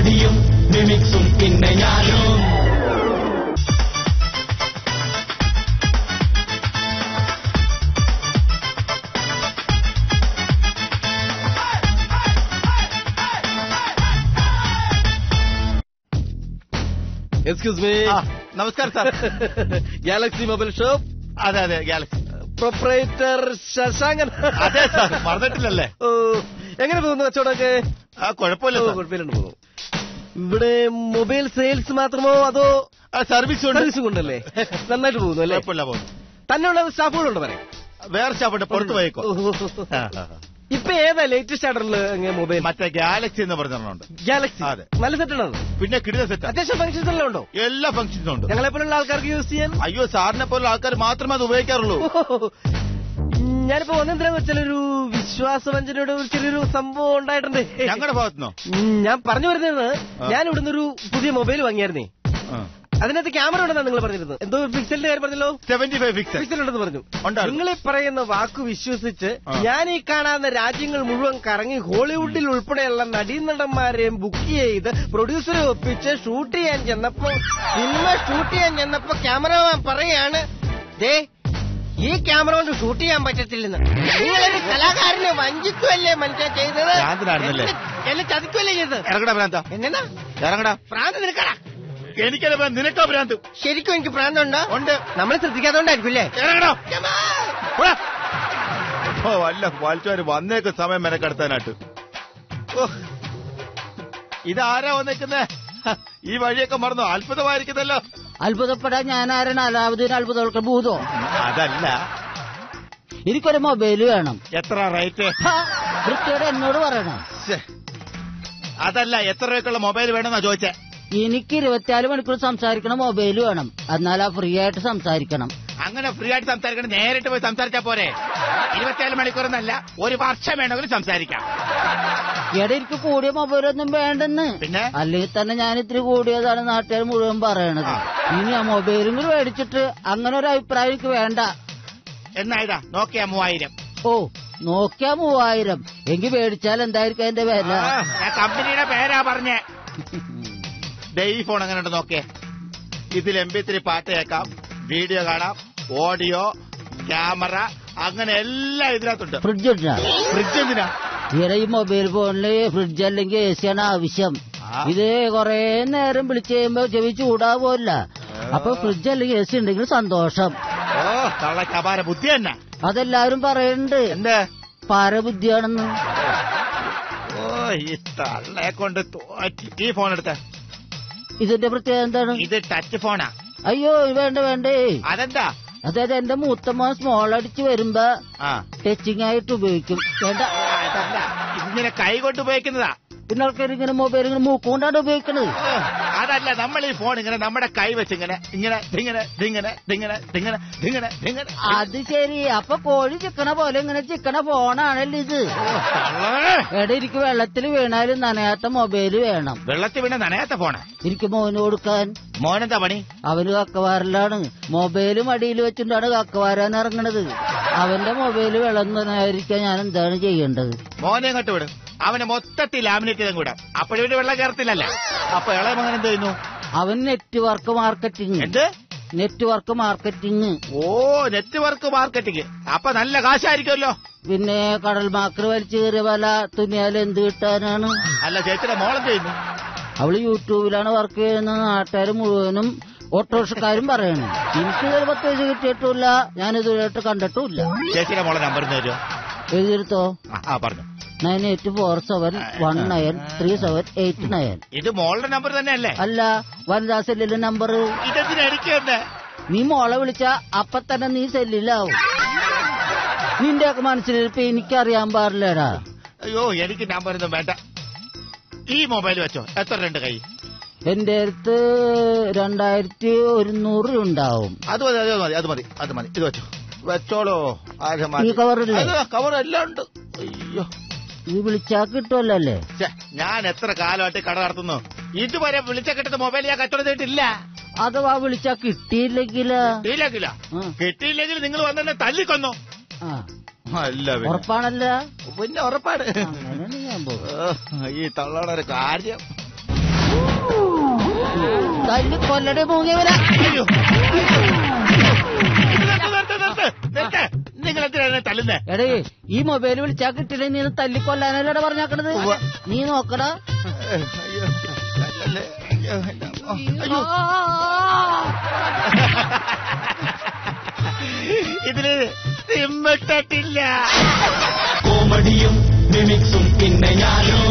കോമഡിയും മിമിക്സും പിന്നെ ഞാനും. Excuse me. നമസ്കാരം സാർ. Galaxy mobile shop. അതെ അതെ, ഗാലക്സി പ്രൊപ്പറേറ്റർ ശശാങ്കൻ. അതെ സാർ, മറന്നിട്ടില്ലല്ലേ? ഓ, എങ്ങനെ പോകുന്നു കച്ചവടമൊക്കെ? കുഴപ്പമില്ല, കുഴപ്പമില്ലാണ്ട് പോകുന്നു. ഇവിടെ മൊബൈൽ സെയിൽസ് മാത്രമോ അതോ സർവീസും കൊണ്ടല്ലേ? നന്നായിട്ട് പോകുന്നു അല്ലേ? കുഴപ്പമില്ല, പോകുന്നു. തന്നെയുള്ള സ്റ്റാഫുകളുണ്ട് പറയാം. വേറെ സ്റ്റാഫുണ്ട്, പുറത്ത് പോയേക്കോ. ഇപ്പൊ ഏതാ ലേറ്റസ്റ്റ് ആയിട്ടുള്ള മൊബൈൽ? മറ്റേ ഗാലക്സി എന്ന് പറഞ്ഞിട്ടുണ്ട്. ഗാലക്സി. അതെ, നല്ല സെറ്റാണ്. പിന്നെ കിടില സെറ്റ്. അത്യാവശ്യം ഫംഗ്ഷൻസ് എല്ലാം ഉണ്ടോ? എല്ലാ ഫംഗ്ഷൻസും ഉണ്ട്. ഞങ്ങളെ പോലുള്ള ആൾക്കാർക്ക് യൂസ് ചെയ്യാൻ? അയ്യോ, സാറിനെ പോലുള്ള ആൾക്കാർ മാത്രമേ അത് ഉപയോഗിക്കാറുള്ളൂ. ഞാനിപ്പോ വന്നെന്തിനാന്ന് വെച്ചാൽ ഒരു വിശ്വാസവഞ്ചനയുടെ ഒരു ചെറിയൊരു സംഭവം ഉണ്ടായിട്ടുണ്ട് ഞങ്ങളുടെ ഭാഗത്തുനിന്നോ? ഞാൻ പറഞ്ഞു വരുന്നത്, ഞാൻ ഇവിടുന്ന് ഒരു പുതിയ മൊബൈൽ വാങ്ങിയായിരുന്നേ. അതിനകത്ത് ക്യാമറ ഉണ്ടെന്നാണ് നിങ്ങൾ പറഞ്ഞിരുന്നത്. എന്തോ പിക്സലിന്റെ കാര്യം പറഞ്ഞല്ലോ. 75 പിക്സൽ ഉണ്ടെന്ന് പറഞ്ഞു. നിങ്ങൾ ഈ പറയുന്ന വാക്ക് വിശ്വസിച്ച് ഞാൻ ഈ കാണാവുന്ന രാജ്യങ്ങൾ മുഴുവൻ കറങ്ങി ഹോളിവുഡിൽ ഉൾപ്പെടെയുള്ള നടീനടന്മാരെയും ബുക്ക് ചെയ്ത് പ്രൊഡ്യൂസറെ ഒപ്പിച്ച് ഷൂട്ട് ചെയ്യാൻ ചെന്നപ്പോ ക്യാമറമാൻ പറയാണ്, ദേ ഈ ക്യാമറ കൊണ്ട് ഷൂട്ട് ചെയ്യാൻ പറ്റത്തില്ലെന്ന്. നിങ്ങളൊരു കലാകാരനെ വഞ്ചിക്കുമല്ലേ മനുഷ്യ ചെയ്തത്? എന്നെ ചതിക്കുമല്ലേ ചെയ്തത്? എന്നാ ഭ്രാന്ത് നിനക്കടാ? എനിക്കല്ല ഭ്രാന്ത്, നിനക്കാ ഭ്രാന്ത്. ശരിക്കും എനിക്ക് ഭ്രാന്തുണ്ടോ? ഉണ്ട്. നമ്മൾ ശ്രദ്ധിക്കാത്തോണ്ടായിരിക്കുമല്ലേ? വല്ല വാൽച്ചാര് വന്നേക്കും സമയം മെനക്കെടുത്താനായിട്ട്. ഇതാരാ വന്നേക്കുന്നേ? ഈ വഴിയൊക്കെ മറന്നോ? അത്ഭുതമായിരിക്കുന്നല്ലോ. അത്ഭുതപ്പെടാൻ ഞാൻ ആരാണ്? അലാവുദ്ദീൻ അത്ഭുതങ്ങൾക്ക് ഭൂതോ? അതല്ല, എനിക്കൊരു മൊബൈല് വേണം. എത്ര റേറ്റ്? വൃത്തിയോടെ എന്നോട് പറയണം. അതല്ല, എത്ര രൂപയ്ക്കുള്ള മൊബൈൽ വേണമെന്നാ ചോദിച്ചേ. എനിക്ക് 24 മണിക്കൂർ സംസാരിക്കണ മൊബൈല് വേണം. എന്നാലാ ഫ്രീ ആയിട്ട് സംസാരിക്കണം. അങ്ങനെ ഫ്രീ ആയിട്ട് സംസാരിക്കണം, നേരിട്ട് പോയി സംസാരിച്ചാ പോരെ? 24 മണിക്കൂറെന്നല്ല, ഒരു വർഷം വേണമെങ്കിലും സംസാരിക്കാം. ഇവിടെ എനിക്ക് കൂടിയ മൊബൈലൊന്നും വേണ്ടെന്ന്. പിന്നെ അല്ലെങ്കിൽ തന്നെ ഞാൻ ഇത്തിരി കൂടിയതാണ് നാട്ടുകാർ മുഴുവൻ പറയണത്. ഇനി ആ മൊബൈലും കൂടി മേടിച്ചിട്ട് അങ്ങനെ ഒരു അഭിപ്രായം എനിക്ക് വേണ്ട. എന്നായിതാ നോക്കിയാ 3000. ഓ, നോക്കിയാ 3000 എങ്കിൽ മേടിച്ചാൽ എന്തായിരിക്കും അതിന്റെ വില? കമ്പനിയുടെ പേരാ പറഞ്ഞേ. ഈ ഫോൺ എങ്ങനെ ഉണ്ട് നോക്കേ. ഇതിൽ MP3 പാട്ട് കേൾക്കാം, വീഡിയോ കാണാം, ഓഡിയോ, ക്യാമറ, അങ്ങനെ എല്ലാം ഇതിനകത്തുണ്ട്. ഫ്രിഡ്ജ് എന്തിനാ? ഇവിടെ ഈ മൊബൈൽ ഫോണില് ഫ്രിഡ്ജ് അല്ലെങ്കിൽ AC ആണ് ആവശ്യം. ഇത് കൊറേ നേരം വിളിച്ചു കഴിയുമ്പോ ചെവി ചൂടാവുമല്ല. അപ്പൊ ഫ്രിഡ്ജ് അല്ലെങ്കിൽ AC ഉണ്ടെങ്കിൽ സന്തോഷം. ഓ, തള്ളക്ക് അപാര ബുദ്ധി തന്നെ. അതെല്ലാരും പറയുന്നുണ്ട്. എന്താ പാരബുദ്ധിയാണെന്ന്. ഓ, ഈ തള്ളയെ കൊണ്ട് തോറ്റി. ഈ ഫോൺ എടുത്ത. ഇതിന്റെ പ്രത്യേകത എന്താണ്? ഇത് ടച്ച് ഫോണാ. അയ്യോ, വേണ്ടേ. അതെന്താ? അതായത് എന്റെ മൂത്തമ്മ സ്മോൾ അടിച്ച് വരുമ്പോ ടച്ചിങ് ആയിട്ട് ഉപയോഗിക്കും. വേണ്ട, ഇങ്ങനെ കൈ കൊണ്ട് ഉപയോഗിക്കുന്നതാ. പിന്നെ ആൾക്കാർ ഇങ്ങനെ മൊബൈൽ ഇങ്ങനെ മൂക്കൊണ്ടാണ് ഉപയോഗിക്കണത്. അതല്ല, നമ്മൾ ഈ ഫോൺ ഇങ്ങനെ നമ്മുടെ കൈ വെച്ച് ഇങ്ങനെ. അത് ശരി. അപ്പൊ കോഴി ചിക്കണ പോലെ ഇങ്ങനെ ചിക്കണ ഫോണാണല്ലോ ഇത്. എവിടെ എനിക്ക് വെള്ളത്തിൽ വീണാലും നനയാത്ത മൊബൈല് വേണം. വെള്ളത്തിൽ വീണ നനയാത്ത ഫോണാ എനിക്ക് മോന് കൊടുക്കാൻ. മോനെന്താ പണി? അവന് കക്കവാറിലാണ്. മൊബൈല് മടിയിൽ വെച്ചിട്ടാണ് കക്കവാരാൻ ഇറങ്ങണത്. അവന്റെ മൊബൈല് വെള്ളം നനയാതിരിക്കാൻ ഞാൻ എന്താണ് ചെയ്യേണ്ടത്? മോനെ അങ്ങോട്ട് വിടും. അവന് മൊത്തത്തിൽ ലാമിനേറ്റ് ചെയ്തും കൂടാ. അപ്പോഴും വെള്ളം കയറത്തില്ലല്ലേ? അപ്പൊ ഇളയ മകൻ എന്ത് ചെയ്യുന്നു? അവൻ നെറ്റ്വർക്ക് മാർക്കറ്റിംഗ്. എന്ത് നെറ്റ്വർക്ക് മാർക്കറ്റിംഗ്? ഓ, നെറ്റ്വർക്ക് മാർക്കറ്റിംഗ്. അപ്പൊ നല്ല കാശായിരിക്കുമല്ലോ. പിന്നെ കടൽ മാക്കർ വലിച്ചു കയറിയ വല തുന്നിയാൽ എന്ത് കിട്ടാനാണ്? അല്ല, ചേച്ചിയുടെ മോളെന്ത് ചെയ്യുന്നു? അവള് യൂട്യൂബിലാണ് വർക്ക് ചെയ്യുന്ന നാട്ടുകാർ മുഴുവനും ഓട്ടോറിക്ഷക്കാരും പറയണം. എനിക്ക് ഇതൊരു 10 പൈസ കിട്ടിയിട്ടില്ല, ഞാനിതുവരെയായിട്ട് കണ്ടിട്ടുമില്ല. ചേച്ചിയുടെ മോളെ നമ്പർ തരുമോ? എഴുതിയെടുത്തോ. പറഞ്ഞു. 9847193789. ഇത് മോളുടെ നമ്പർ തന്നെയല്ലേ? അല്ല, വനിതാ സെല്ലിലെ നമ്പർ. ഇതെന്തിനായിരിക്കും? നീ മോളെ വിളിച്ച അപ്പൊ തന്നെ നീ സെല്ലിലാവും. നിന്റെയൊക്കെ മനസ്സിലിപ്പോ എനിക്കറിയാൻ പാടില്ലടാ. അയ്യോ, എനിക്ക് നമ്പറൊന്നും വേണ്ട. ഈ മൊബൈൽ വെച്ചോ. എത്ര രണ്ട് കൈ? എന്റെ അടുത്ത് 2100 ഉണ്ടാവും. അത് മതി. ഇത് വെച്ചോളോ. ഈ കവറില്ലേ? കവർ എല്ലാം ഉണ്ട്. അയ്യോ, ഇത് വിളിച്ചാ കിട്ടുമല്ലോ അല്ലേ? ഞാൻ എത്ര കാലമായിട്ട് കട നടത്തുന്നു. ഇതുവരെ വിളിച്ച കിട്ടുന്ന മൊബൈൽ ഞാൻ കച്ചവടം ചെയ്തിട്ടില്ല. അഥവാ വിളിച്ചാ കിട്ടിയില്ലെങ്കില്? കിട്ടിയില്ലെങ്കിൽ നിങ്ങൾ വന്നെ തല്ലിക്കൊന്നു. അല്ല, ഉറപ്പാണല്ല? പിന്നെ ഉറപ്പാണ്. അങ്ങനെയാണ് ഞാൻ പോകും. ഈ തള്ളയുടെ ഒരു കാര്യം. തല്ലി കൊല്ലടെ മൂങ്ങിയവരാ. നിങ്ങൾ എന്തിനാണ് തല്ലുന്നേ? എടേ ഈ മൊബൈൽ വിളിച്ചാ കിട്ടില്ല, നീ തല്ലിക്കൊല്ലാനല്ലേ പറഞ്ഞാക്കണത്. നീ നോക്കടാ. ഇതില് സിമ്മിട്ടിട്ടില്ല. കോമഡിയും മിമിക്സും പിന്നെ ഞാനും